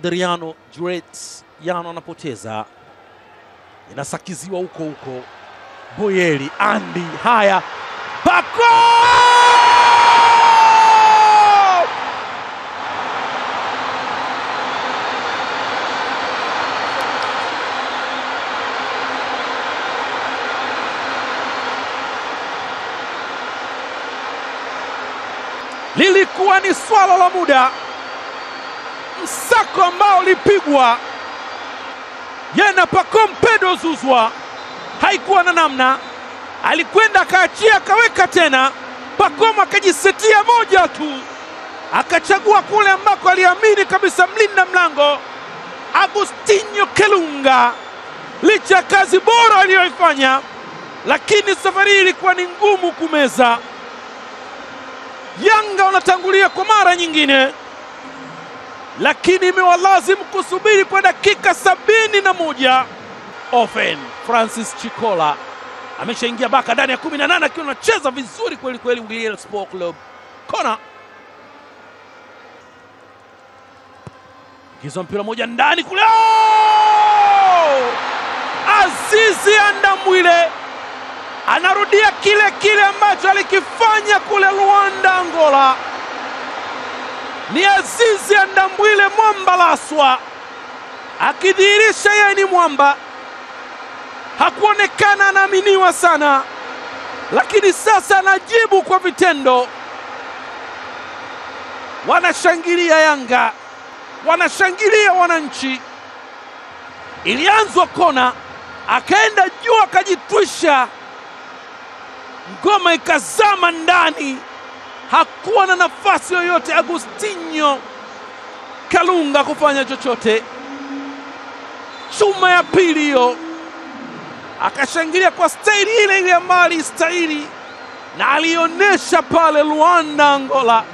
Adriano Juret Yano anapoteza, inasakiziwa huko. Boyeli Andy, haya Bako! Lilikuwa ni swala la muda, msako ambao ulipigwa yana Pacome Pedro Zouzoua, haikuwa na namna, alikwenda akaachia akaweka tena. Pacome akajisetia moja tu, akachagua kule ambako aliamini kabisa mlinda mlango Agostinho Kalunga. Licha kazi bora aliyoifanya, lakini safari hii ilikuwa ni ngumu kumeza. Yanga wanatangulia kwa mara nyingine, lakini imewalazimu kusubiri kwa dakika 71. Ofen Francis Chikola ameshaingia baka ndani ya 18 akiwa anacheza vizuri kweli kweli. William Sport Club kona, kiza mpira moja ndani kule. Azizi Andambwile anarudia kile ambacho alikifanya kule Luanda, Angola. Ni Azizi Andambwile mwamba laswa, akidhihirisha yeye ni mwamba. Hakuonekana anaaminiwa sana, lakini sasa anajibu kwa vitendo. Wanashangilia Yanga, wanashangilia wananchi. Ilianzwa kona, akaenda juu akajitwisha, ngoma ikazama ndani, hakuwa na nafasi yoyote Agostinho Kalunga kufanya chochote. Chuma ya pili hiyo, akashangilia kwa staili ile ambayo alistahili na alionyesha pale Luanda, Angola.